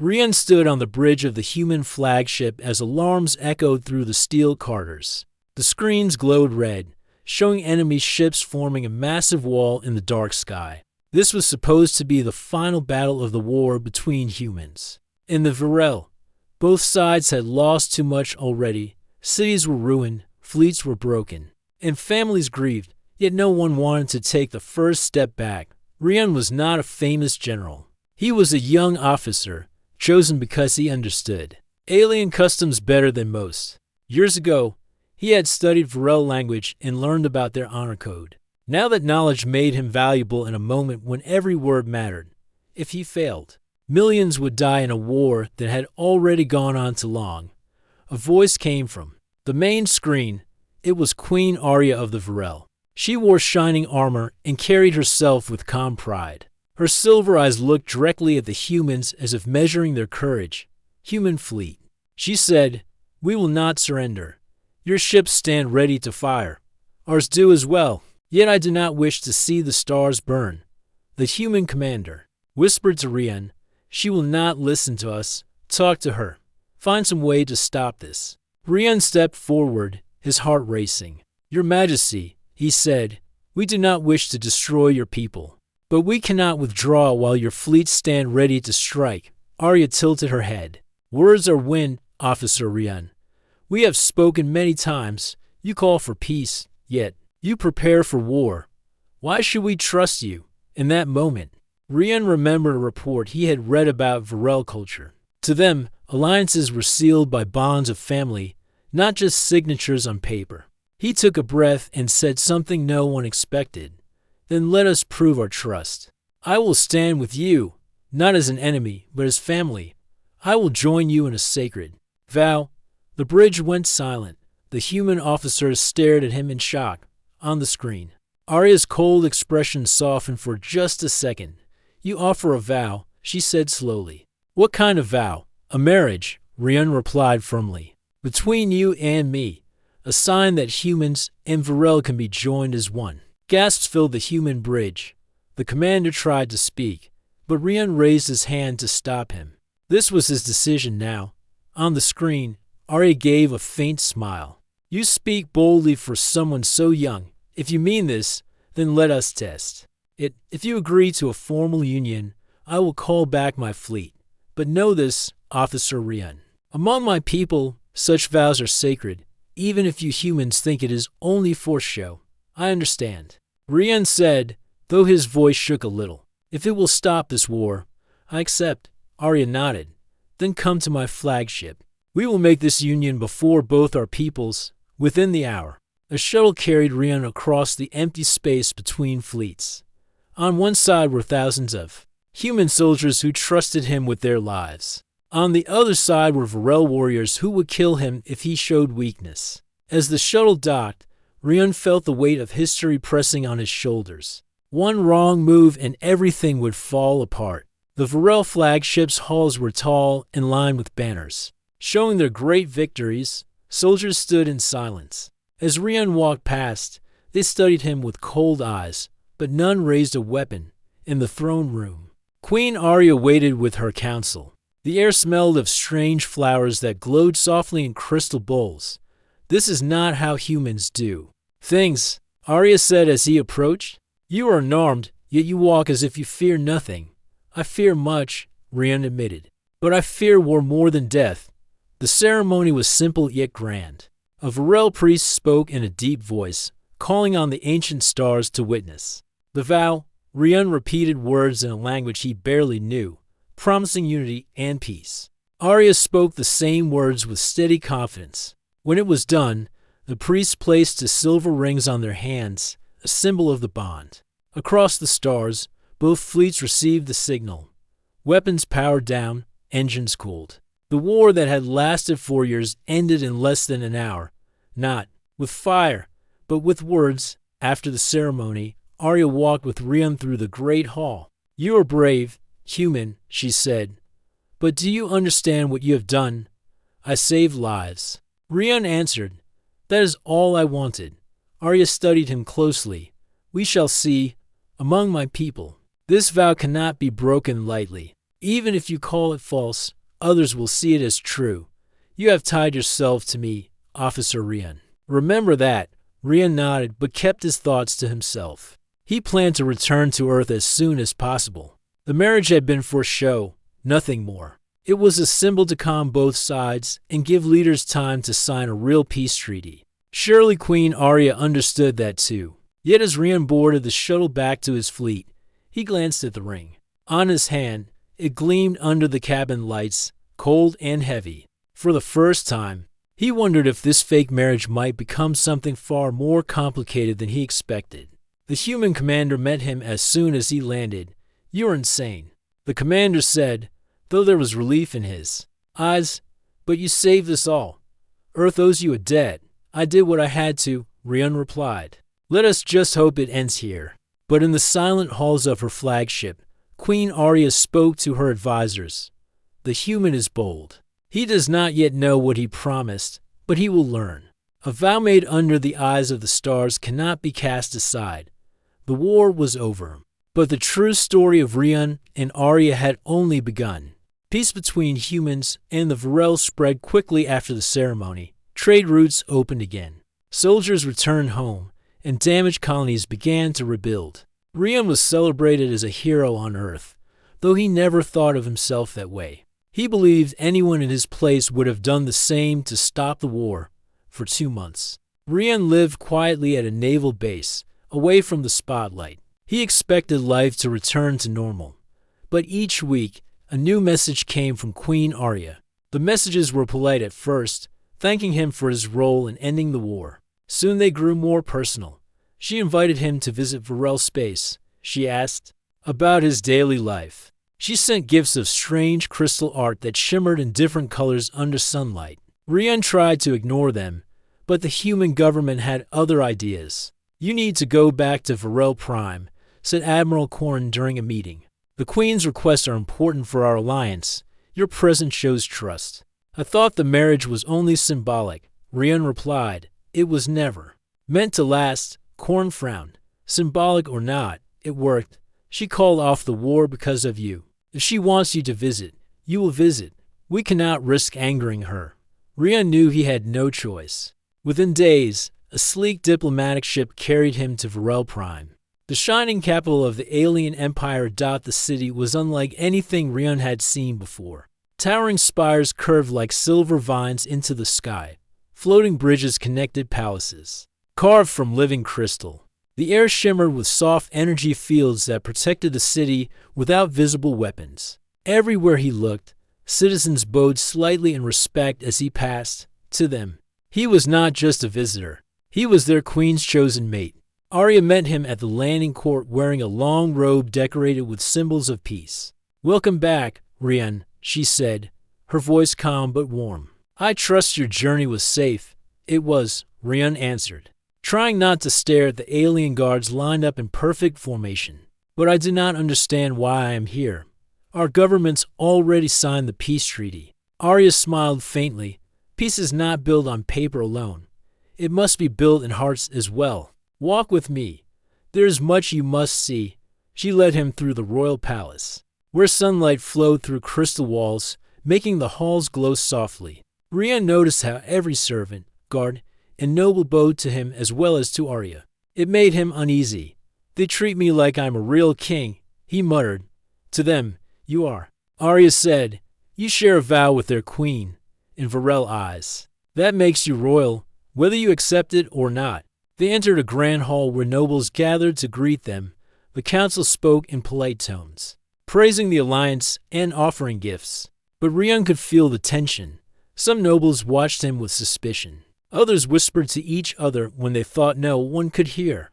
Rian stood on the bridge of the human flagship as alarms echoed through the steel corridors. The screens glowed red, showing enemy ships forming a massive wall in the dark sky. This was supposed to be the final battle of the war between humans. In the Virel, both sides had lost too much already. Cities were ruined, fleets were broken, and families grieved, yet no one wanted to take the first step back. Rian was not a famous general. He was a young officer, chosen because he understood alien customs better than most. Years ago, he had studied Virel language and learned about their honor code. Now that knowledge made him valuable in a moment when every word mattered. If he failed, millions would die in a war that had already gone on too long. A voice came from the main screen. It was Queen Arya of the Virel. She wore shining armor and carried herself with calm pride. Her silver eyes looked directly at the humans as if measuring their courage. Human fleet. She said, "We will not surrender. Your ships stand ready to fire. Ours do as well. Yet I do not wish to see the stars burn." The human commander whispered to Rian, "She will not listen to us. Talk to her. Find some way to stop this." Rian stepped forward, his heart racing. "Your Majesty," he said, "we do not wish to destroy your people, but we cannot withdraw while your fleets stand ready to strike." Arya tilted her head. "Words are wind, Officer Rian. We have spoken many times. You call for peace, yet you prepare for war. Why should we trust you?" In that moment, Rian remembered a report he had read about Virel culture. To them, alliances were sealed by bonds of family, not just signatures on paper. He took a breath and said something no one expected. "Then let us prove our trust. I will stand with you, not as an enemy, but as family. I will join you in a sacred vow." The bridge went silent. The human officers stared at him in shock. On the screen, Arya's cold expression softened for just a second. "You offer a vow," she said slowly. "What kind of vow?" "A marriage," Rian replied firmly. "Between you and me. A sign that humans and Virel can be joined as one." Gasps filled the human bridge. The commander tried to speak, but Rian raised his hand to stop him. This was his decision now. On the screen, Arya gave a faint smile. "You speak boldly for someone so young. If you mean this, then let us test it. If you agree to a formal union, I will call back my fleet. But know this, Officer Rian. Among my people, such vows are sacred, even if you humans think it is only for show." "I understand," Rian said, though his voice shook a little. "If it will stop this war, I accept." Arya nodded. "Then come to my flagship. We will make this union before both our peoples, within the hour." A shuttle carried Rian across the empty space between fleets. On one side were thousands of human soldiers who trusted him with their lives. On the other side were Virel warriors who would kill him if he showed weakness. As the shuttle docked, Rian felt the weight of history pressing on his shoulders. One wrong move and everything would fall apart. The Virel flagship's hulls were tall and lined with banners. Showing their great victories, soldiers stood in silence. As Rian walked past, they studied him with cold eyes, but none raised a weapon. In the throne room, Queen Arya waited with her council. The air smelled of strange flowers that glowed softly in crystal bowls. "This is not how humans do things," Arya said as he approached. "You are unarmed, yet you walk as if you fear nothing." "I fear much," Rian admitted, "but I fear war more than death." The ceremony was simple yet grand. A Virel priest spoke in a deep voice, calling on the ancient stars to witness the vow. Rian repeated words in a language he barely knew, promising unity and peace. Arya spoke the same words with steady confidence. When it was done, the priests placed the silver rings on their hands, a symbol of the bond. Across the stars, both fleets received the signal. Weapons powered down, engines cooled. The war that had lasted 4 years ended in less than an hour, not with fire, but with words. After the ceremony, Arya walked with Rian through the great hall. "You are brave, human," she said, "but do you understand what you have done?" "I saved lives." Rian answered, "That is all I wanted." Arya studied him closely. "We shall see. Among my people, this vow cannot be broken lightly." Even if you call it false, others will see it as true. You have tied yourself to me, Officer Rian. Remember that. Rian nodded but kept his thoughts to himself. He planned to return to Earth as soon as possible. The marriage had been for show, nothing more. It was a symbol to calm both sides and give leaders time to sign a real peace treaty. Surely Queen Arya understood that too. Yet as Rian boarded the shuttle back to his fleet, he glanced at the ring. On his hand, it gleamed under the cabin lights, cold and heavy. For the first time, he wondered if this fake marriage might become something far more complicated than he expected. The human commander met him as soon as he landed. "You're insane," the commander said, though there was relief in his eyes. "But you saved us all. Earth owes you a debt." "I did what I had to," Rian replied. "Let us just hope it ends here." But in the silent halls of her flagship, Queen Arya spoke to her advisors. "The human is bold. He does not yet know what he promised, but he will learn. A vow made under the eyes of the stars cannot be cast aside." The war was over, but the true story of Rian and Arya had only begun. Peace between humans and the Varel spread quickly after the ceremony. Trade routes opened again. Soldiers returned home, and damaged colonies began to rebuild. Rian was celebrated as a hero on Earth, though he never thought of himself that way. He believed anyone in his place would have done the same to stop the war. For 2 months, Rian lived quietly at a naval base, away from the spotlight. He expected life to return to normal. But each week, a new message came from Queen Arya. The messages were polite at first, thanking him for his role in ending the war. Soon they grew more personal. She invited him to visit Varel space. She asked about his daily life. She sent gifts of strange crystal art that shimmered in different colors under sunlight. Rian tried to ignore them, but the human government had other ideas. "You need to go back to Varel Prime," said Admiral Korn during a meeting. "The Queen's requests are important for our alliance. Your presence shows trust." "I thought the marriage was only symbolic," Rian replied. "It was never meant to last." Korn frowned. "Symbolic or not, it worked. She called off the war because of you. If she wants you to visit, you will visit. We cannot risk angering her." Rian knew he had no choice. Within days, a sleek diplomatic ship carried him to Varel Prime. The shining capital of the alien empire. The city was unlike anything Rian had seen before. Towering spires curved like silver vines into the sky. Floating bridges connected palaces, carved from living crystal. The air shimmered with soft energy fields that protected the city without visible weapons. Everywhere he looked, citizens bowed slightly in respect as he passed. To them, he was not just a visitor. He was their queen's chosen mate. Arya met him at the landing court wearing a long robe decorated with symbols of peace. "Welcome back, Rian," she said, her voice calm but warm. "I trust your journey was safe." "It was," Rian answered, trying not to stare at the alien guards lined up in perfect formation. "But I do not understand why I am here. Our governments already signed the peace treaty." Arya smiled faintly. "Peace is not built on paper alone. It must be built in hearts as well. Walk with me. There is much you must see." She led him through the royal palace, where sunlight flowed through crystal walls, making the halls glow softly. Rian noticed how every servant, guard, and noble bowed to him as well as to Arya. It made him uneasy. "They treat me like I'm a real king," he muttered. "To them, you are," Arya said. "You share a vow with their queen." In Varel eyes, "That makes you royal, whether you accept it or not." They entered a grand hall where nobles gathered to greet them. The council spoke in polite tones, praising the alliance and offering gifts. But Rian could feel the tension. Some nobles watched him with suspicion. Others whispered to each other when they thought no one could hear.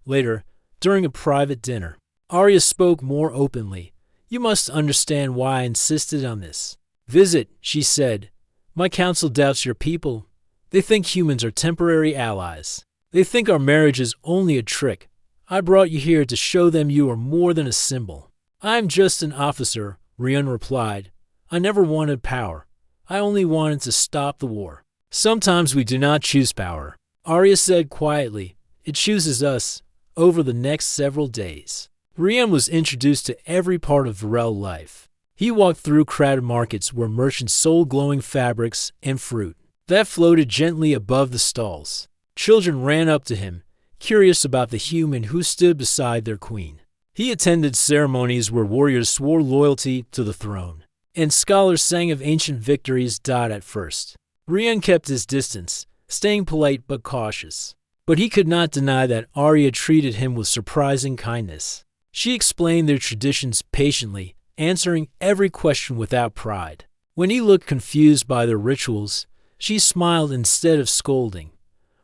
Later, during a private dinner, Arya spoke more openly. "You must understand why I insisted on this visit," she said. "My council doubts your people. They think humans are temporary allies. They think our marriage is only a trick. I brought you here to show them you are more than a symbol." "I'm just an officer," Rian replied. "I never wanted power. I only wanted to stop the war." "Sometimes we do not choose power," Arya said quietly. "It chooses us." Over the next several days, Rian was introduced to every part of Varel life. He walked through crowded markets where merchants sold glowing fabrics and fruit that floated gently above the stalls. Children ran up to him, curious about the human who stood beside their queen. He attended ceremonies where warriors swore loyalty to the throne, and scholars sang of ancient victories. At first, Rian kept his distance, staying polite but cautious. But he could not deny that Arya treated him with surprising kindness. She explained their traditions patiently, answering every question without pride. When he looked confused by their rituals, she smiled instead of scolding.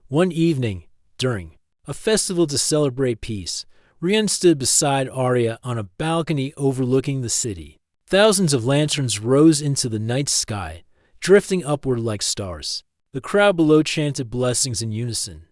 One evening, during a festival to celebrate peace, Rian stood beside Arya on a balcony overlooking the city. Thousands of lanterns rose into the night sky, drifting upward like stars. The crowd below chanted blessings in unison.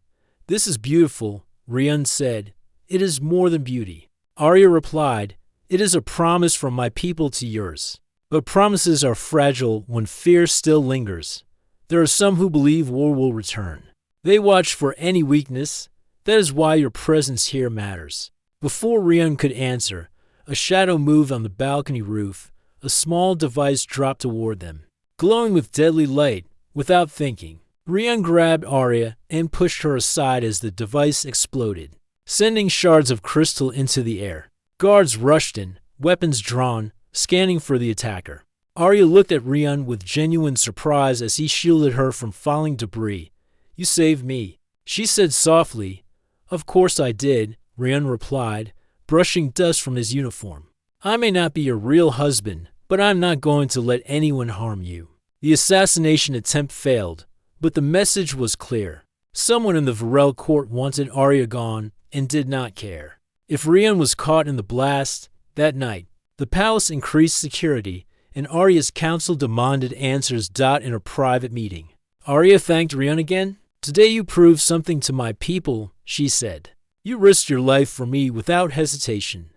"This is beautiful," Rian said. "It is more than beauty." Arya replied, "It is a promise from my people to yours. But promises are fragile when fear still lingers. There are some who believe war will return. They watch for any weakness. That is why your presence here matters." Before Rian could answer, a shadow moved on the balcony roof. A small device dropped toward them, glowing with deadly light. Without thinking, Rian grabbed Arya and pushed her aside as the device exploded, sending shards of crystal into the air. Guards rushed in, weapons drawn, scanning for the attacker. Arya looked at Rian with genuine surprise as he shielded her from falling debris. "You saved me," she said softly. "Of course I did," Rian replied, brushing dust from his uniform. "I may not be your real husband, but I'm not going to let anyone harm you." The assassination attempt failed, but the message was clear. Someone in the Varel court wanted Arya gone and did not care if Rian was caught in the blast. That night, the palace increased security, and Arya's council demanded answers. In a private meeting, Arya thanked Rian again. "Today you proved something to my people," she said. "You risked your life for me without hesitation.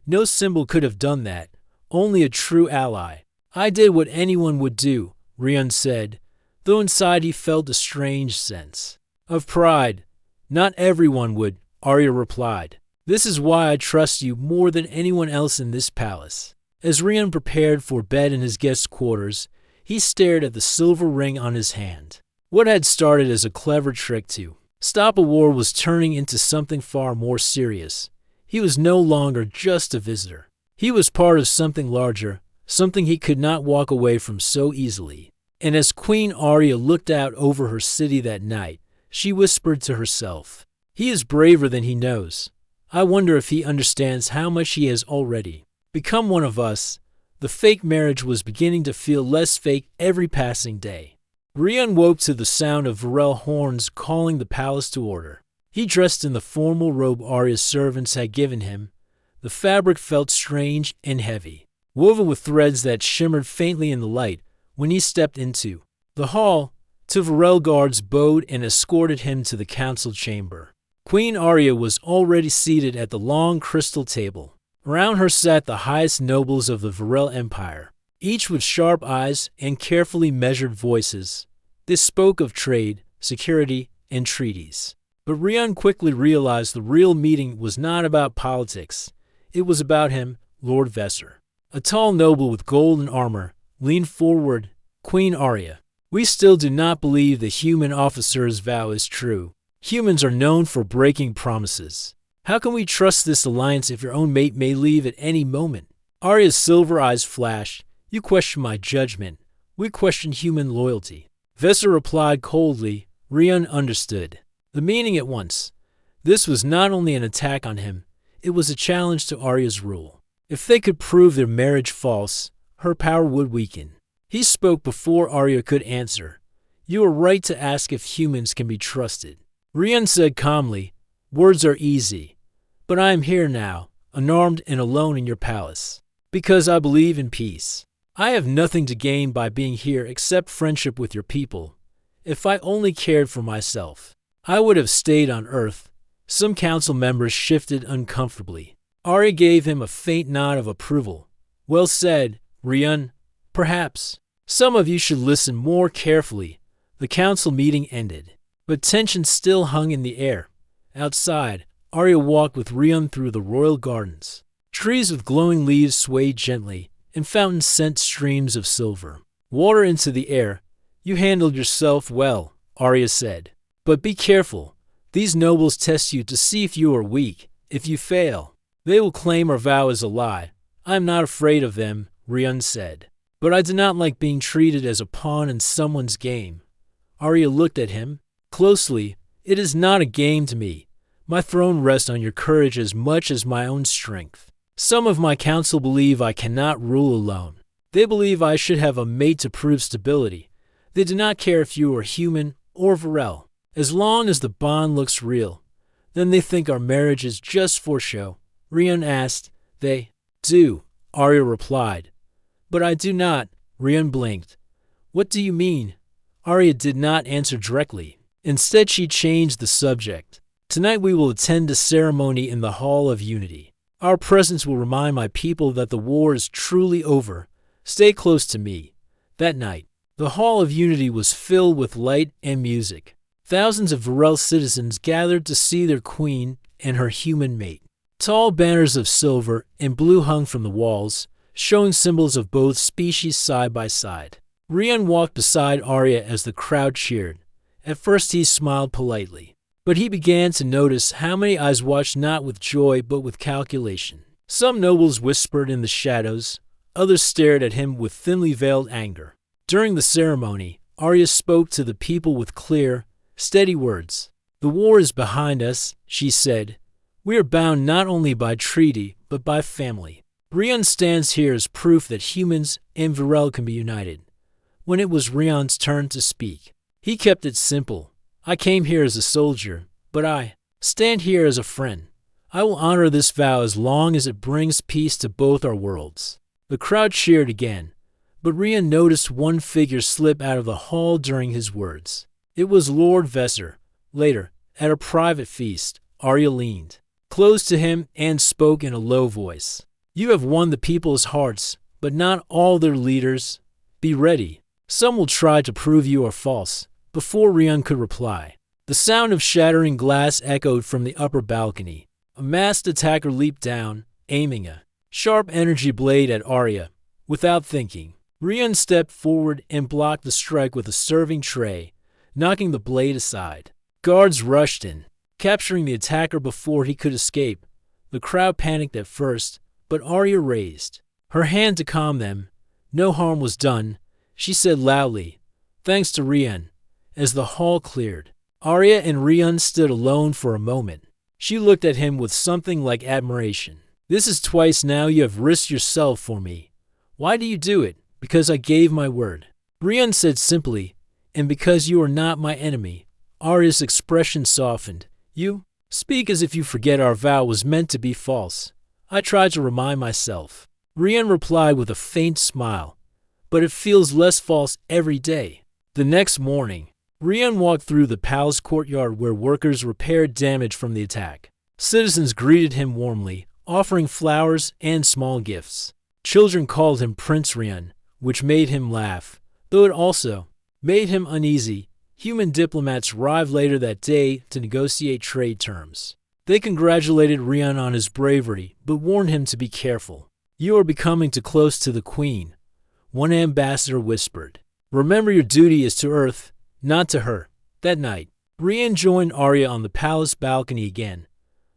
No symbol could have done that, only a true ally." "I did what anyone would do," Rian said, though inside he felt a strange sense of pride. "Not everyone would," Arya replied. "This is why I trust you more than anyone else in this palace." As Rian prepared for bed in his guest quarters, he stared at the silver ring on his hand. What had started as a clever trick to stop a war was turning into something far more serious. He was no longer just a visitor. He was part of something larger, something he could not walk away from so easily. And as Queen Arya looked out over her city that night, she whispered to herself, "He is braver than he knows. I wonder if he understands how much he has already become one of us." The fake marriage was beginning to feel less fake every passing day. Rian woke to the sound of Varel horns calling the palace to order. He dressed in the formal robe Arya's servants had given him. The fabric felt strange and heavy, woven with threads that shimmered faintly in the light. When he stepped into the hall, two Varel guards bowed and escorted him to the council chamber. Queen Arya was already seated at the long crystal table. Around her sat the highest nobles of the Varel Empire, each with sharp eyes and carefully measured voices. They spoke of trade, security, and treaties. But Rian quickly realized the real meeting was not about politics. It was about him, Lord Vesser. A tall noble with golden armor leaned forward. "Queen Arya, we still do not believe the human officer's vow is true. Humans are known for breaking promises. How can we trust this alliance if your own mate may leave at any moment?" Arya's silver eyes flashed. "You question my judgment. We question human loyalty." Vesser replied coldly. Rian understood the meaning at once. This was not only an attack on him, it was a challenge to Arya's rule. If they could prove their marriage false, her power would weaken. He spoke before Arya could answer. "You are right to ask if humans can be trusted." Rian said calmly, "Words are easy, but I am here now, unarmed and alone in your palace, because I believe in peace. I have nothing to gain by being here except friendship with your people. If I only cared for myself, I would have stayed on Earth." Some council members shifted uncomfortably. Arya gave him a faint nod of approval. "Well said, Rian. Perhaps some of you should listen more carefully." The council meeting ended, but tension still hung in the air. Outside, Arya walked with Rian through the royal gardens. Trees with glowing leaves swayed gently, and fountains sent streams of silver water into the air. You handled yourself well, Arya said. But be careful. These nobles test you to see if you are weak. If you fail, they will claim our vow as a lie. I am not afraid of them, Rian said. But I do not like being treated as a pawn in someone's game. Arya looked at him closely. It is not a game to me. My throne rests on your courage as much as my own strength. Some of my council believe I cannot rule alone. They believe I should have a mate to prove stability. They do not care if you are human or Varel. As long as the bond looks real, then they think our marriage is just for show. Rian asked. They do, Arya replied. But I do not, Rian blinked. What do you mean? Arya did not answer directly. Instead, she changed the subject. Tonight we will attend a ceremony in the Hall of Unity. Our presence will remind my people that the war is truly over. Stay close to me. That night, the Hall of Unity was filled with light and music. Thousands of Varel citizens gathered to see their queen and her human mate. Tall banners of silver and blue hung from the walls, showing symbols of both species side by side. Rian walked beside Arya as the crowd cheered. At first he smiled politely, but he began to notice how many eyes watched not with joy but with calculation. Some nobles whispered in the shadows, others stared at him with thinly veiled anger. During the ceremony, Arya spoke to the people with clear, steady words. The war is behind us, she said. We are bound not only by treaty, but by family. Rian stands here as proof that humans and Varel can be united. When it was Rian's turn to speak, he kept it simple. I came here as a soldier, but I stand here as a friend. I will honor this vow as long as it brings peace to both our worlds. The crowd cheered again, but Rian noticed one figure slip out of the hall during his words. It was Lord Vesser. Later, at a private feast, Arya leaned close to him and spoke in a low voice. You have won the people's hearts, but not all their leaders. Be ready. Some will try to prove you are false. Before Rian could reply, the sound of shattering glass echoed from the upper balcony. A masked attacker leaped down, aiming a sharp energy blade at Arya. Without thinking, Rian stepped forward and blocked the strike with a serving tray, knocking the blade aside. Guards rushed in, capturing the attacker before he could escape. The crowd panicked at first, but Arya raised her hand to calm them. No harm was done, she said loudly, thanks to Rian. As the hall cleared, Arya and Rian stood alone for a moment. She looked at him with something like admiration. This is twice now you have risked yourself for me. Why do you do it? Because I gave my word. Rian said simply, and because you are not my enemy. Arya's expression softened. You speak as if you forget our vow was meant to be false. I tried to remind myself. Rian replied with a faint smile. But it feels less false every day. The next morning, Rian walked through the palace courtyard where workers repaired damage from the attack. Citizens greeted him warmly, offering flowers and small gifts. Children called him Prince Rian, which made him laugh, though it also made him uneasy. Human diplomats arrived later that day to negotiate trade terms. They congratulated Rian on his bravery, but warned him to be careful. You are becoming too close to the queen, one ambassador whispered. Remember your duty is to Earth, not to her. That night, Rian joined Arya on the palace balcony again.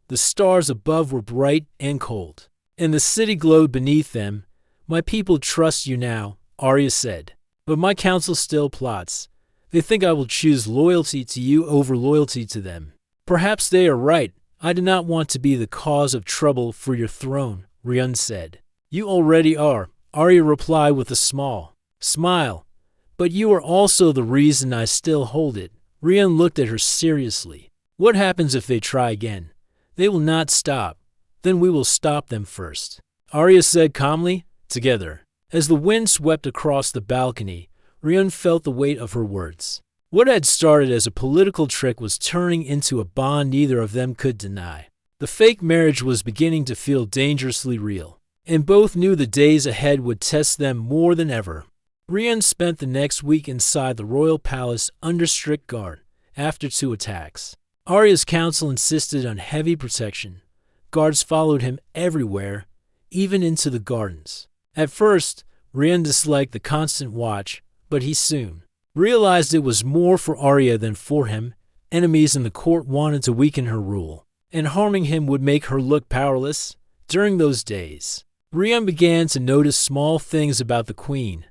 The stars above were bright and cold, and the city glowed beneath them. My people trust you now, Arya said. But my council still plots. They think I will choose loyalty to you over loyalty to them. Perhaps they are right. I do not want to be the cause of trouble for your throne, Rian said. You already are, Arya replied with a small smile. But you are also the reason I still hold it. Rian looked at her seriously. What happens if they try again? They will not stop. Then we will stop them first. Arya said calmly. Together. As the wind swept across the balcony, Rian felt the weight of her words. What had started as a political trick was turning into a bond neither of them could deny. The fake marriage was beginning to feel dangerously real, and both knew the days ahead would test them more than ever. Rian spent the next week inside the royal palace under strict guard, after 2 attacks. Arya's council insisted on heavy protection. Guards followed him everywhere, even into the gardens. At first, Rian disliked the constant watch, but he soon realized it was more for Arya than for him. Enemies in the court wanted to weaken her rule, and harming him would make her look powerless. During those days, Rian began to notice small things about the queen.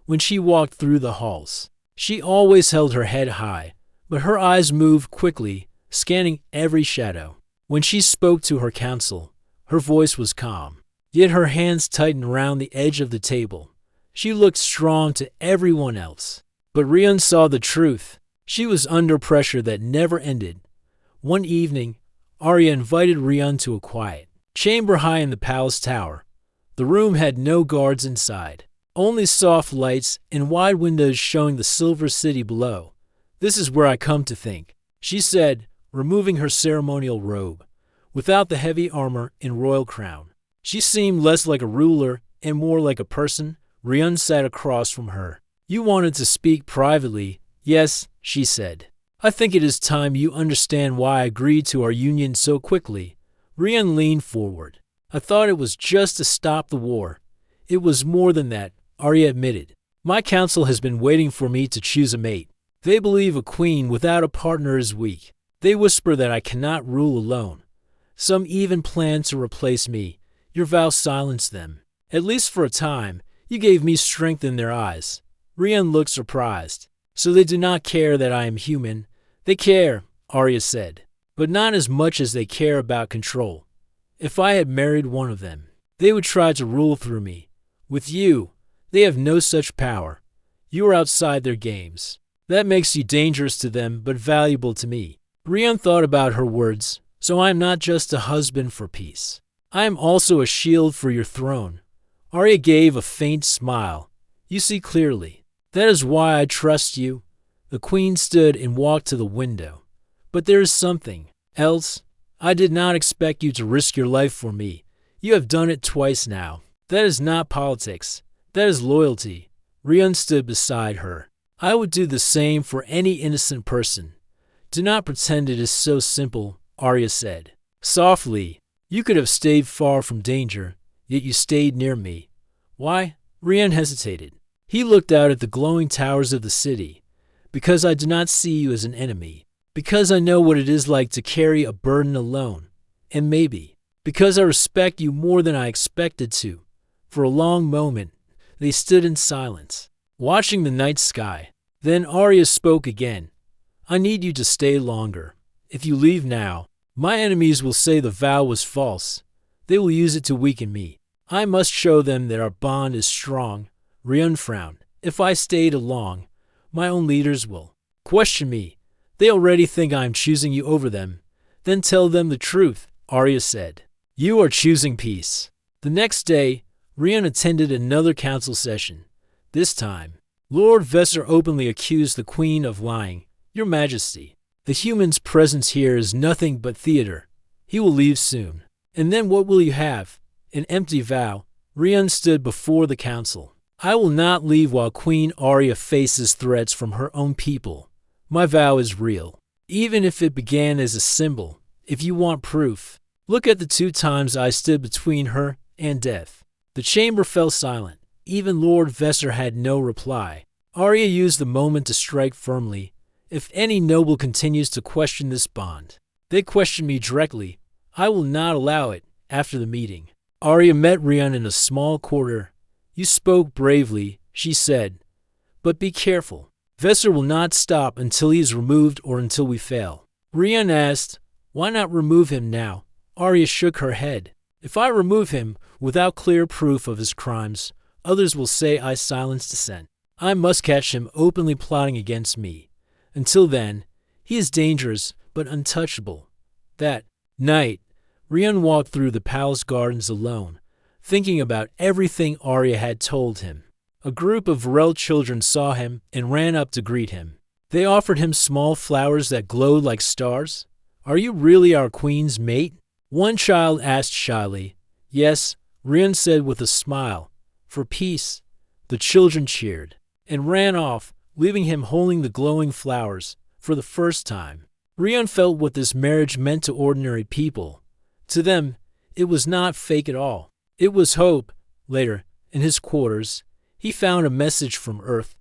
When she walked through the halls, she always held her head high, but her eyes moved quickly, scanning every shadow. When she spoke to her council, her voice was calm, yet her hands tightened around the edge of the table. She looked strong to everyone else. But Rian saw the truth. She was under pressure that never ended. One evening, Arya invited Rian to a quiet chamber high in the palace tower. The room had no guards inside, only soft lights and wide windows showing the silver city below. "This is where I come to think," she said, removing her ceremonial robe. Without the heavy armor and royal crown, she seemed less like a ruler and more like a person. Rian sat across from her. "You wanted to speak privately." "Yes," she said. "I think it is time you understand why I agreed to our union so quickly." Rian leaned forward. "I thought it was just to stop the war." "It was more than that," Arya admitted. "My council has been waiting for me to choose a mate. They believe a queen without a partner is weak. They whisper that I cannot rule alone. Some even plan to replace me. Your vow silenced them. At least for a time, you gave me strength in their eyes." Rian looked surprised. "So they do not care that I am human?" "They care," Arya said, "but not as much as they care about control. If I had married one of them, they would try to rule through me. With you, they have no such power. You are outside their games. That makes you dangerous to them but valuable to me." Rian thought about her words. "So I am not just a husband for peace. I am also a shield for your throne." Arya gave a faint smile. "You see clearly. That is why I trust you." The queen stood and walked to the window. "But there is something else. I did not expect you to risk your life for me. You have done it twice now. That is not politics. That is loyalty." Rian stood beside her. "I would do the same for any innocent person." "Do not pretend it is so simple," Arya said softly. "You could have stayed far from danger, yet you stayed near me." "Why?" Rian hesitated. He looked out at the glowing towers of the city. "Because I do not see you as an enemy. Because I know what it is like to carry a burden alone. And maybe because I respect you more than I expected to." For a long moment, they stood in silence, watching the night sky. Then Arya spoke again. "I need you to stay longer. If you leave now, my enemies will say the vow was false. They will use it to weaken me. I must show them that our bond is strong." Rian frowned. "If I stayed long, my own leaders will question me. They already think I am choosing you over them." "Then tell them the truth," Arya said. "You are choosing peace." The next day, Rian attended another council session. This time, Lord Vesser openly accused the queen of lying. "Your Majesty, the human's presence here is nothing but theater. He will leave soon. And then what will you have? An empty vow." Rian stood before the council. "I will not leave while Queen Arya faces threats from her own people. My vow is real, even if it began as a symbol. If you want proof, look at the 2 times I stood between her and death." The chamber fell silent. Even Lord Vesser had no reply. Arya used the moment to strike firmly. "If any noble continues to question this bond, they question me directly. I will not allow it." After the meeting, Arya met Rian in a small quarter. "You spoke bravely," she said, "but be careful. Vesser will not stop until he is removed or until we fail." Rian asked, "Why not remove him now?" Arya shook her head. "If I remove him without clear proof of his crimes, others will say I silenced dissent. I must catch him openly plotting against me. Until then, he is dangerous but untouchable." That night, Rian walked through the palace gardens alone, thinking about everything Arya had told him. A group of Varel children saw him and ran up to greet him. They offered him small flowers that glowed like stars. "Are you really our queen's mate?" one child asked shyly. "Yes," Rian said with a smile. "For peace." The children cheered and ran off, leaving him holding the glowing flowers. For the first time, Rian felt what this marriage meant to ordinary people. To them, it was not fake at all. It was hope. Later, In his quarters, he found a message from Earth.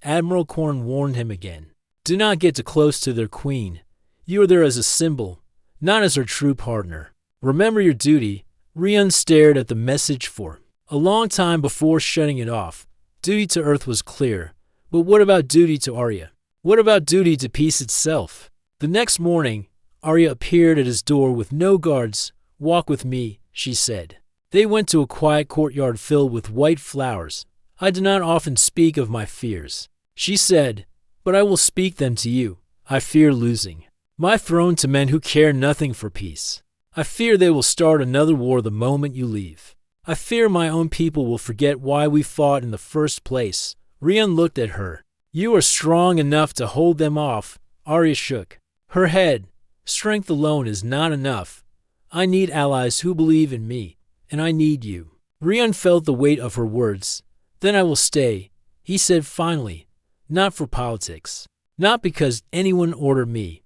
Admiral Korn warned him again. Do not get too close to their queen. You are there as a symbol, not as her true partner. Remember your duty. Rian stared at the message for a long time before shutting it off. Duty to Earth was clear, but what about duty to Arya? What about duty to peace itself? The next morning, Arya appeared at his door with no guards. Walk with me, she said. They went to a quiet courtyard filled with white flowers. I do not often speak of my fears, she said, but I will speak them to you. I fear losing my throne to men who care nothing for peace. I fear they will start another war the moment you leave. I fear my own people will forget why we fought in the first place. Rian looked at her. You are strong enough to hold them off. Arya shook her head. Strength alone is not enough. I need allies who believe in me, and I need you. Rian felt the weight of her words. Then I will stay, he said finally. Not for politics. Not because anyone ordered me.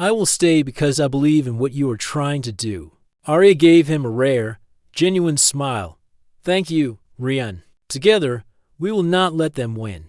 I will stay because I believe in what you are trying to do. Arya gave him a rare, genuine smile. Thank you, Rian. Together, we will not let them win.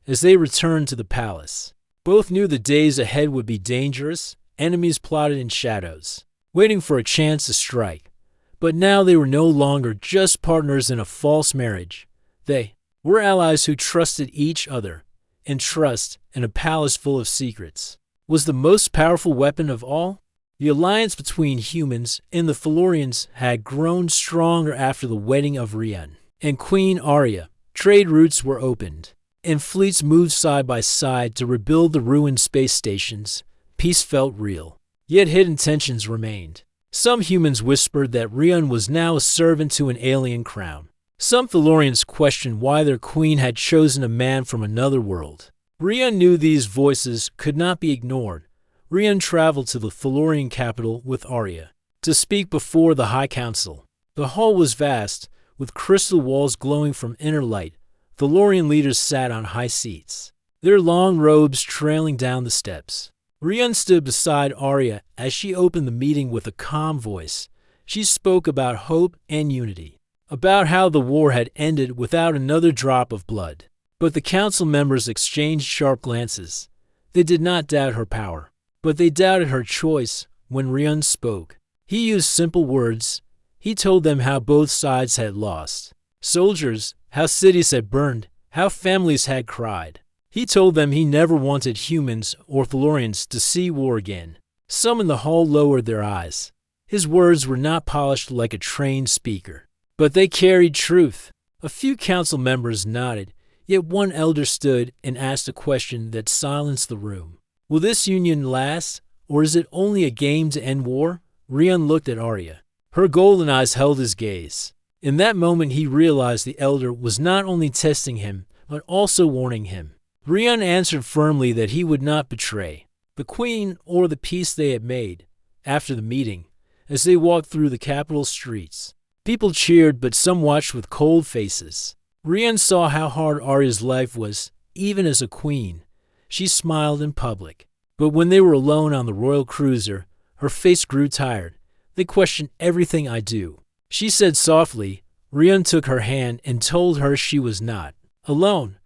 As they returned to the palace, both knew the days ahead would be dangerous. Enemies plotted in shadows, waiting for a chance to strike. But now they were no longer just partners in a false marriage. They were allies who trusted each other, and trust in a palace full of secrets was the most powerful weapon of all. The alliance between humans and the Felurians had grown stronger after the wedding of Rian and Queen Arya. Trade routes were opened, and fleets moved side by side to rebuild the ruined space stations. Peace felt real, yet hidden tensions remained. Some humans whispered that Rian was now a servant to an alien crown. Some Felurians questioned why their queen had chosen a man from another world. Rian knew these voices could not be ignored. Rian traveled to the Felurian capital with Arya to speak before the High Council. The hall was vast, with crystal walls glowing from inner light. Felurian leaders sat on high seats, their long robes trailing down the steps. Rian stood beside Arya as she opened the meeting with a calm voice. She spoke about hope and unity, about how the war had ended without another drop of blood. But the council members exchanged sharp glances. They did not doubt her power, but they doubted her choice. When Rian spoke, he used simple words. He told them how both sides had lost soldiers, how cities had burned, how families had cried. He told them he never wanted humans or Felurians to see war again. Some in the hall lowered their eyes. His words were not polished like a trained speaker, but they carried truth. A few council members nodded, yet one elder stood and asked a question that silenced the room. Will this union last, or is it only a game to end war? Rian looked at Arya. Her golden eyes held his gaze. In that moment he realized the elder was not only testing him, but also warning him. Rian answered firmly that he would not betray the queen or the peace they had made. After the meeting, as they walked through the capital streets, people cheered, but some watched with cold faces. Rian saw how hard Arya's life was, even as a queen. She smiled in public, but when they were alone on the royal cruiser, her face grew tired. They questioned everything I do, she said softly. Rian took her hand and told her she was not alone.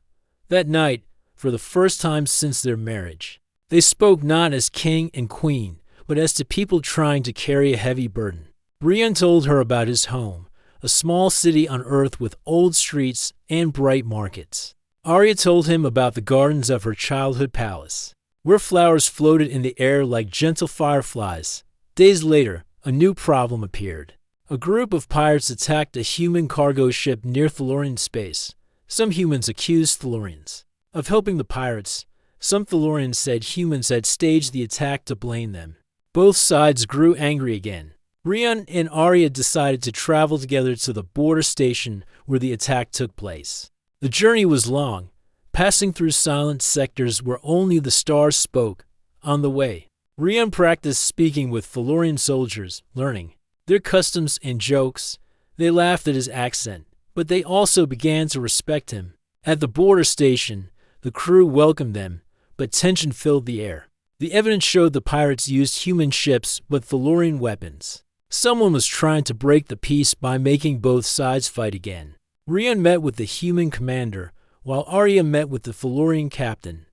That night, for the first time since their marriage, they spoke not as king and queen, but as to people trying to carry a heavy burden. Rian told her about his home, a small city on Earth with old streets and bright markets. Arya told him about the gardens of her childhood palace, where flowers floated in the air like gentle fireflies. Days later, a new problem appeared. A group of pirates attacked a human cargo ship near Felurian space. Some humans accused Felurians of helping the pirates. Some Felurians said humans had staged the attack to blame them. Both sides grew angry again. Rian and Arya decided to travel together to the border station where the attack took place. The journey was long, passing through silent sectors where only the stars spoke. On the way, Rian practiced speaking with Felurian soldiers, learning their customs and jokes. They laughed at his accent, but they also began to respect him. At the border station, the crew welcomed them, but tension filled the air. The evidence showed the pirates used human ships but Felurian weapons. Someone was trying to break the peace by making both sides fight again. Rian met with the human commander, while Arya met with the Felurian captain.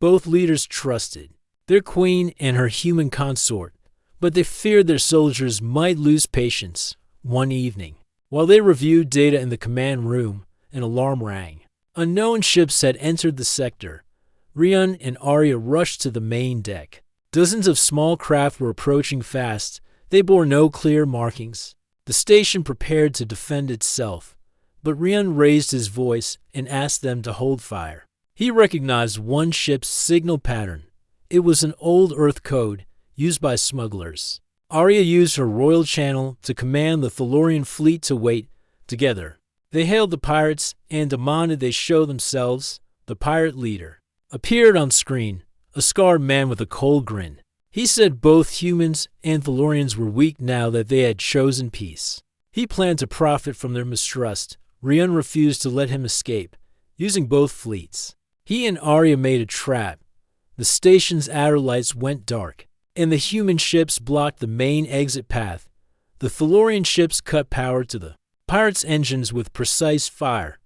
Both leaders trusted their queen and her human consort, but they feared their soldiers might lose patience. One evening, while they reviewed data in the command room, an alarm rang. Unknown ships had entered the sector. Rian and Arya rushed to the main deck. Dozens of small craft were approaching fast. They bore no clear markings. The station prepared to defend itself, but Rian raised his voice and asked them to hold fire. He recognized one ship's signal pattern. It was an old Earth code used by smugglers. Arya used her royal channel to command the Felurian fleet to wait. Together, they hailed the pirates and demanded they show themselves. The pirate leader appeared on screen, a scarred man with a cold grin. He said both humans and Felurians were weak now that they had chosen peace. He planned to profit from their mistrust. Rian refused to let him escape, using both fleets. He and Arya made a trap. The station's outer lights went dark, and the human ships blocked the main exit path. The Felurian ships cut power to the pirates' engines with precise fire.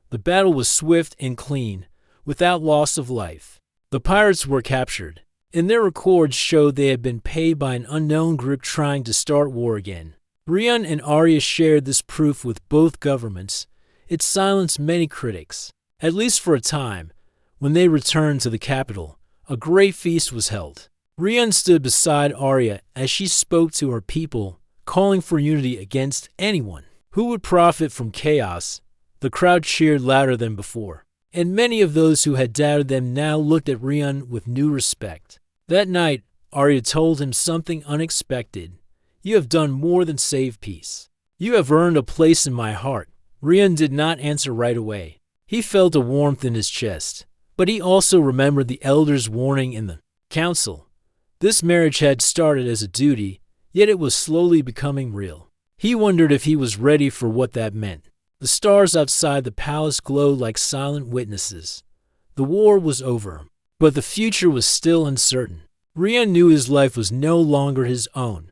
The battle was swift and clean, without loss of life. The pirates were captured, and their records showed they had been paid by an unknown group trying to start war again. Rian and Arya shared this proof with both governments. It silenced many critics. At least for a time, when they returned to the capital, a great feast was held. Rian stood beside Arya as she spoke to her people, calling for unity against anyone who would profit from chaos. The crowd cheered louder than before, and many of those who had doubted them now looked at Rian with new respect. That night, Arya told him something unexpected. "You have done more than save peace. You have earned a place in my heart." Rian did not answer right away. He felt a warmth in his chest, but he also remembered the elders' warning in the council. This marriage had started as a duty, yet it was slowly becoming real. He wondered if he was ready for what that meant. The stars outside the palace glowed like silent witnesses. The war was over, but the future was still uncertain. Rian knew his life was no longer his own.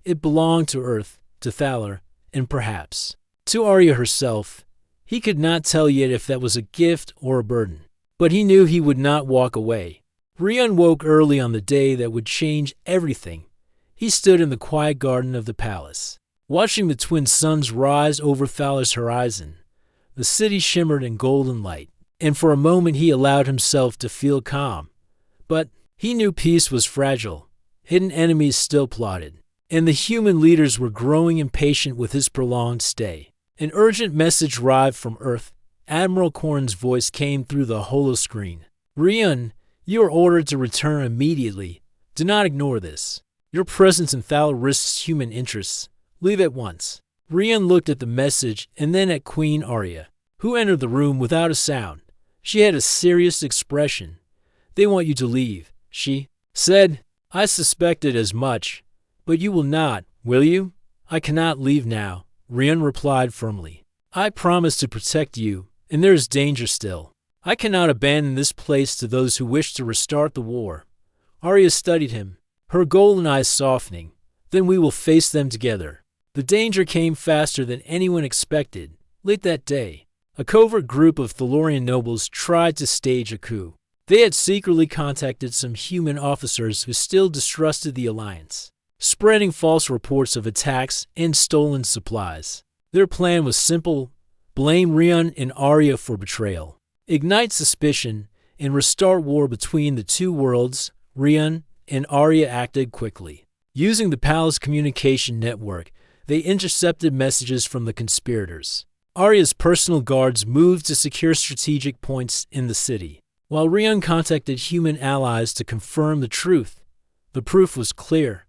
It belonged to Earth, to Thaler, and perhaps to Arya herself. He could not tell yet if that was a gift or a burden, but he knew he would not walk away. Rian woke early on the day that would change everything. He stood in the quiet garden of the palace, watching the twin suns rise over Thaler's horizon. The city shimmered in golden light, and for a moment he allowed himself to feel calm. But he knew peace was fragile. Hidden enemies still plotted, and the human leaders were growing impatient with his prolonged stay. An urgent message arrived from Earth. Admiral Korn's voice came through the holoscreen. "Rian, you are ordered to return immediately. Do not ignore this. Your presence in Thaler risks human interests. Leave at once." Rian looked at the message and then at Queen Arya, who entered the room without a sound. She had a serious expression. "They want you to leave," she said. "I suspected as much. But you will not, will you?" "I cannot leave now," Rian replied firmly. "I promise to protect you, and there is danger still. I cannot abandon this place to those who wish to restart the war." Arya studied him, her golden eyes softening. "Then we will face them together." The danger came faster than anyone expected. Late that day, a covert group of Thalorian nobles tried to stage a coup. They had secretly contacted some human officers who still distrusted the alliance, spreading false reports of attacks and stolen supplies. Their plan was simple: blame Rian and Arya for betrayal, ignite suspicion, and restart war between the two worlds. Rian and Arya acted quickly. Using the palace communication network, they intercepted messages from the conspirators. Arya's personal guards moved to secure strategic points in the city, while Rian contacted human allies to confirm the truth. The proof was clear.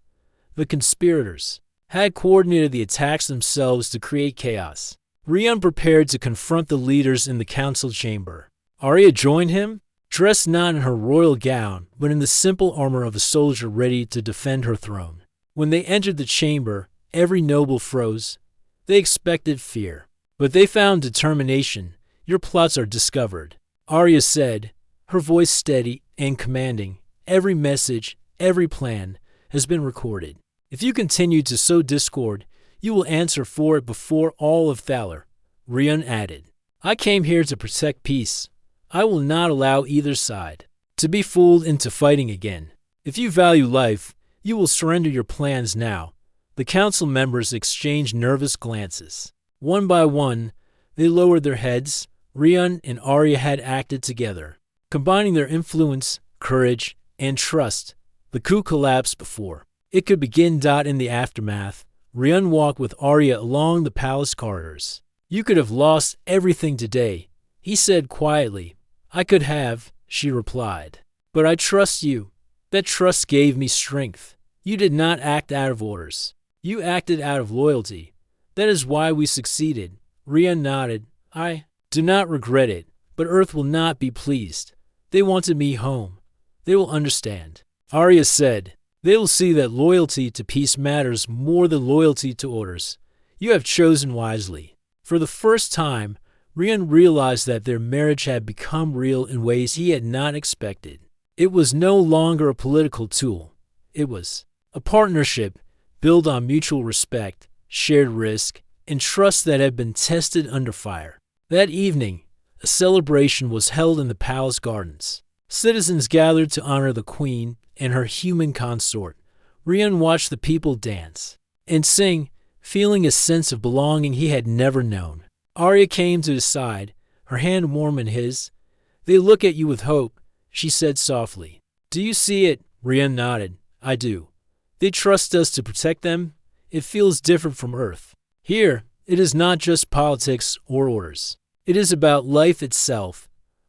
The conspirators had coordinated the attacks themselves to create chaos. Rian prepared to confront the leaders in the council chamber. Arya joined him, dressed not in her royal gown, but in the simple armor of a soldier ready to defend her throne. When they entered the chamber, every noble froze. They expected fear, but they found determination. "Your plots are discovered," Arya said, her voice steady and commanding. "Every message, every plan has been recorded. If you continue to sow discord, you will answer for it before all of Thaler. Rian added. I came here to protect peace. I will not allow either side to be fooled into fighting again. If you value life, you will surrender your plans now. The council members exchanged nervous glances. One by one, they lowered their heads. Rian and Arya had acted together, combining their influence, courage, and trust. The coup collapsed before it could begin. In the aftermath, Rian walked with Arya along the palace corridors. You could have lost everything today, he said quietly. I could have, she replied. But I trust you. That trust gave me strength. You did not act out of orders. You acted out of loyalty. That is why we succeeded. Rian nodded. I do not regret it, but Earth will not be pleased. They wanted me home. They will understand. Arya said, they will see that loyalty to peace matters more than loyalty to orders. You have chosen wisely. For the first time, Rian realized that their marriage had become real in ways he had not expected. It was no longer a political tool. It was a partnership built on mutual respect, shared risk, and trust that had been tested under fire. That evening, a celebration was held in the palace gardens. Citizens gathered to honor the queen and her human consort. Rian watched the people dance and sing, feeling a sense of belonging he had never known. Arya came to his side, her hand warm in his. They look at you with hope, she said softly. Do you see it? Rian nodded. I do. They trust us to protect them. It feels different from Earth. Here, it is not just politics or orders. It is about life itself.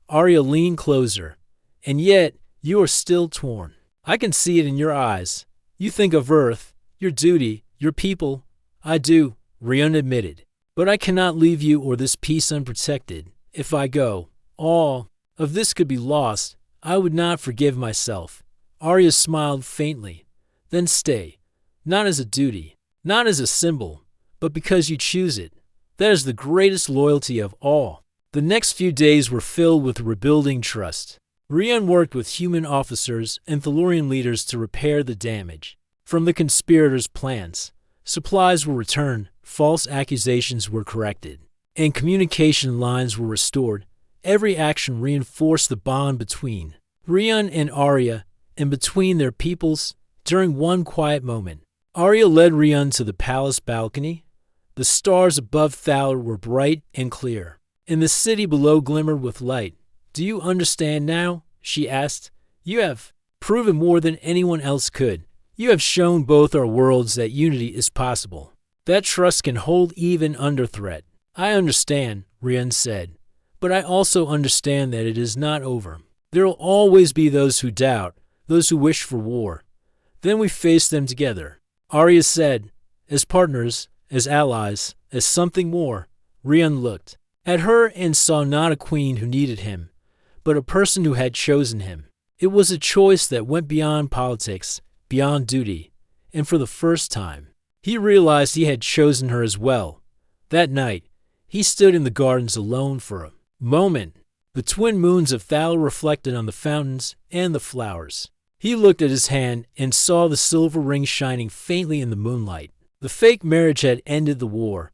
Arya leaned closer. And yet, you are still torn. I can see it in your eyes. You think of Earth, your duty, your people. I do, Rian admitted. But I cannot leave you or this peace unprotected. If I go, all of this could be lost. I would not forgive myself. Arya smiled faintly. Then stay. Not as a duty, not as a symbol, but because you choose it. That is the greatest loyalty of all. The next few days were filled with rebuilding trust. Rian worked with human officers and Thalurian leaders to repair the damage. From the conspirators' plans, supplies were returned, false accusations were corrected, and communication lines were restored. Every action reinforced the bond between Rian and Arya and between their peoples. During one quiet moment, Arya led Rian to the palace balcony. The stars above Thaler were bright and clear, and the city below glimmered with light. Do you understand now? She asked. You have proven more than anyone else could. You have shown both our worlds that unity is possible. That trust can hold even under threat. I understand, Rian said, but I also understand that it is not over. There will always be those who doubt, those who wish for war. Then we face them together. Arya said, as partners, as allies, as something more. Rian looked at her and saw not a queen who needed him, but a person who had chosen him. It was a choice that went beyond politics, beyond duty, and for the first time, he realized he had chosen her as well. That night, he stood in the gardens alone for a moment. The twin moons of Thaler reflected on the fountains and the flowers. He looked at his hand and saw the silver ring shining faintly in the moonlight. The fake marriage had ended the war,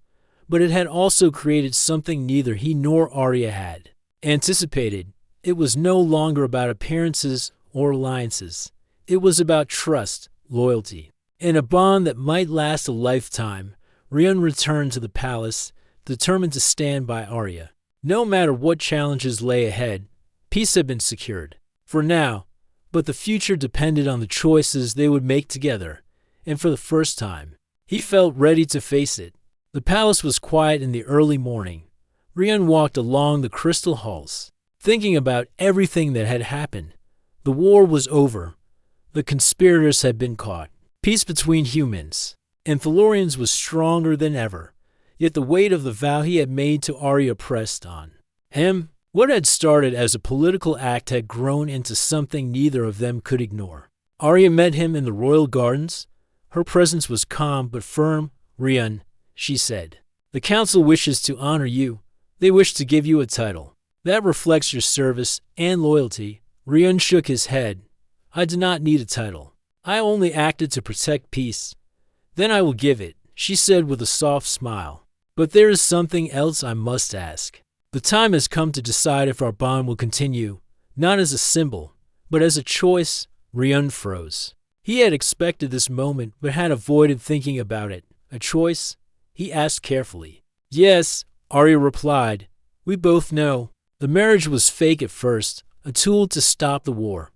but it had also created something neither he nor Arya had anticipated. It was no longer about appearances or alliances. It was about trust, loyalty, and a bond that might last a lifetime. Rian returned to the palace, determined to stand by Arya. No matter what challenges lay ahead, peace had been secured. For now, but the future depended on the choices they would make together, and for the first time, he felt ready to face it. The palace was quiet in the early morning. Rian walked along the crystal halls, thinking about everything that had happened. The war was over. The conspirators had been caught. Peace between humans and Thalurians was stronger than ever, yet the weight of the vow he had made to Arya pressed on him. What had started as a political act had grown into something neither of them could ignore. Arya met him in the royal gardens. Her presence was calm but firm. Rian, she said, the council wishes to honor you. They wish to give you a title. That reflects your service and loyalty. Rian shook his head. I do not need a title. I only acted to protect peace. Then I will give it, she said with a soft smile. But there is something else I must ask. The time has come to decide if our bond will continue, not as a symbol, but as a choice. Rian froze. He had expected this moment but had avoided thinking about it. A choice? He asked carefully. Yes, Arya replied. We both know. The marriage was fake at first, a tool to stop the war.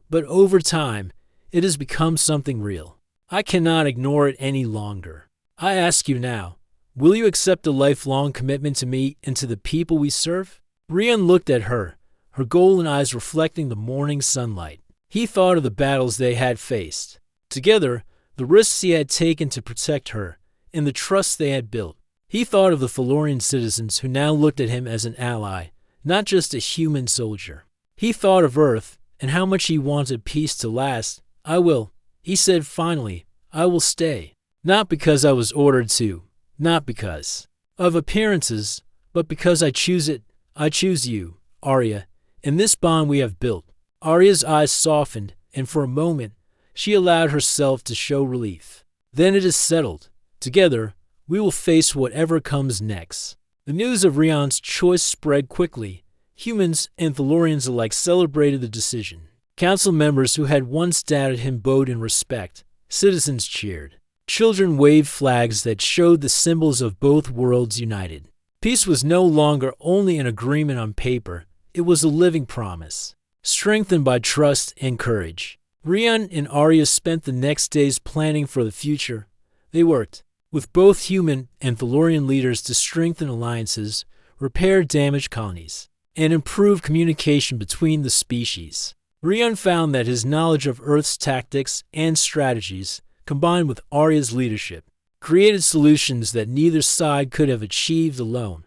But over time, it has become something real. I cannot ignore it any longer. I ask you now, will you accept a lifelong commitment to me and to the people we serve? Rian looked at her, her golden eyes reflecting the morning sunlight. He thought of the battles they had faced. Together, the risks he had taken to protect her, and the trust they had built. He thought of the Felorian citizens who now looked at him as an ally, not just a human soldier. He thought of Earth and how much he wanted peace to last. I will, he said finally, I will stay. Not because I was ordered to, not because of appearances, but because I choose it. I choose you, Arya, and this bond we have built. Arya's eyes softened, and for a moment, she allowed herself to show relief. Then it is settled. Together, we will face whatever comes next. The news of Rian's choice spread quickly. Humans and Felorians alike celebrated the decision. Council members who had once doubted him bowed in respect. Citizens cheered. Children waved flags that showed the symbols of both worlds united. Peace was no longer only an agreement on paper, it was a living promise, strengthened by trust and courage. Rian and Arya spent the next days planning for the future. They worked with both human and Felorian leaders to strengthen alliances, repair damaged colonies, and improve communication between the species. Rian found that his knowledge of Earth's tactics and strategies, combined with Arya's leadership, created solutions that neither side could have achieved alone.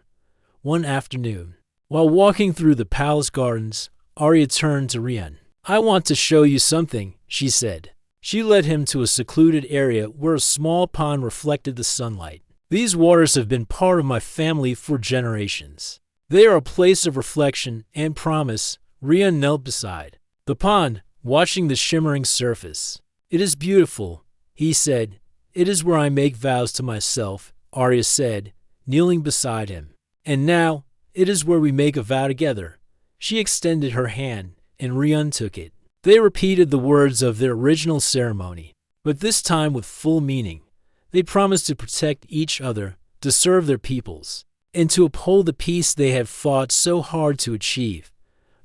One afternoon, while walking through the palace gardens, Arya turned to Rian. I want to show you something, she said. She led him to a secluded area where a small pond reflected the sunlight. These waters have been part of my family for generations. They are a place of reflection and promise. Rian knelt beside the pond, watching the shimmering surface. It is beautiful, he said. It is where I make vows to myself, Arya said, kneeling beside him. And now, it is where we make a vow together. She extended her hand, and Rian took it. They repeated the words of their original ceremony, but this time with full meaning. They promised to protect each other, to serve their peoples, and to uphold the peace they had fought so hard to achieve.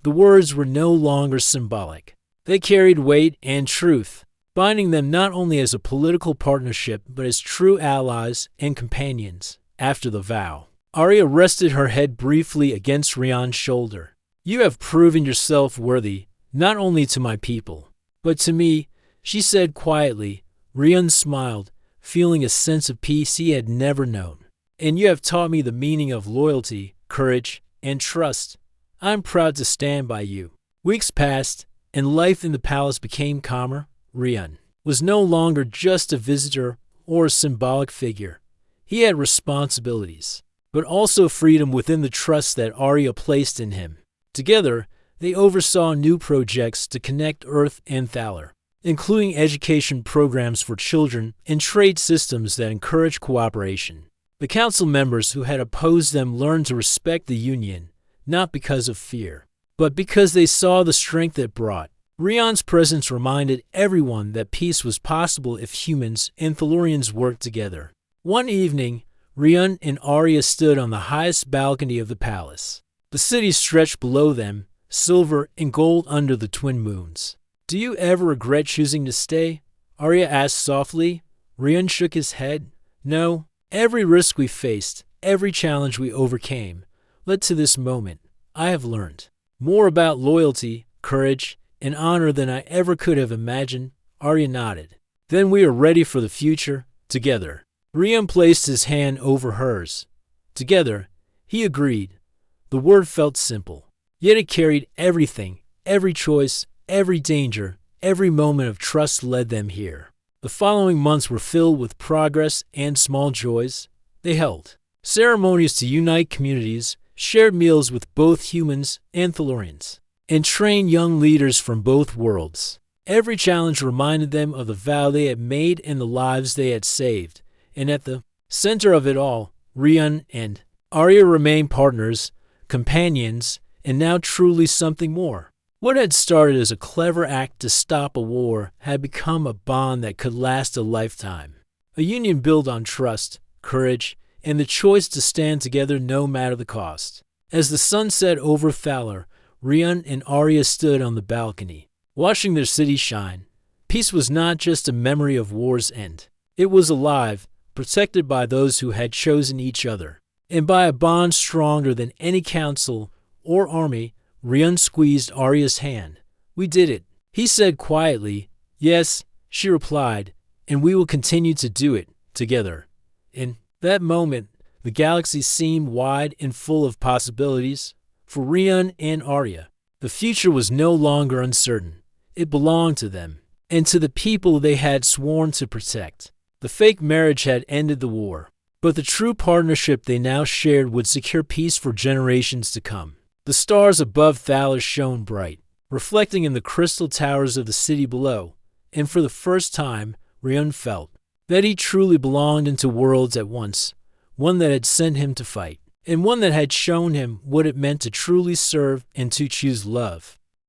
The words were no longer symbolic. They carried weight and truth, binding them not only as a political partnership but as true allies and companions. After the vow, Arya rested her head briefly against Rian's shoulder. You have proven yourself worthy, not only to my people, but to me, she said quietly. Rian smiled, feeling a sense of peace he had never known. And you have taught me the meaning of loyalty, courage, and trust. I'm proud to stand by you. Weeks passed, and life in the palace became calmer. Rian was no longer just a visitor or a symbolic figure. He had responsibilities, but also freedom within the trust that Arya placed in him. Together, they oversaw new projects to connect Earth and Thaler, including education programs for children and trade systems that encourage cooperation. The council members who had opposed them learned to respect the Union, not because of fear, but because they saw the strength it brought. Rian's presence reminded everyone that peace was possible if humans and Felorians worked together. One evening, Rian and Arya stood on the highest balcony of the palace. The city stretched below them, silver and gold under the twin moons. Do you ever regret choosing to stay? Arya asked softly. Rian shook his head. No, every risk we faced, every challenge we overcame, led to this moment. I have learned more about loyalty, courage, and honor than I ever could have imagined. Arya nodded. Then we are ready for the future, together. Rian placed his hand over hers. Together, he agreed. The word felt simple, yet it carried everything. Every choice, every danger, every moment of trust led them here. The following months were filled with progress and small joys. They held ceremonies to unite communities, shared meals with both humans and Felorians, and trained young leaders from both worlds. Every challenge reminded them of the vow they had made and the lives they had saved. And at the center of it all, Rian and Arya remained partners, companions, and now truly something more. What had started as a clever act to stop a war had become a bond that could last a lifetime. A union built on trust, courage, and the choice to stand together no matter the cost. As the sun set over Thaler, Rian and Arya stood on the balcony, watching their city shine. Peace was not just a memory of war's end. It was alive, protected by those who had chosen each other. And by a bond stronger than any council or army, Rian squeezed Arya's hand. "We did it," he said quietly. "Yes," she replied, "and we will continue to do it, together." In that moment, the galaxy seemed wide and full of possibilities. For Rian and Arya, the future was no longer uncertain. It belonged to them, and to the people they had sworn to protect. The fake marriage had ended the war, but the true partnership they now shared would secure peace for generations to come. The stars above Thaler shone bright, reflecting in the crystal towers of the city below, and for the first time, Rian felt that he truly belonged in two worlds at once, one that had sent him to fight, and one that had shown him what it meant to truly serve and to choose love.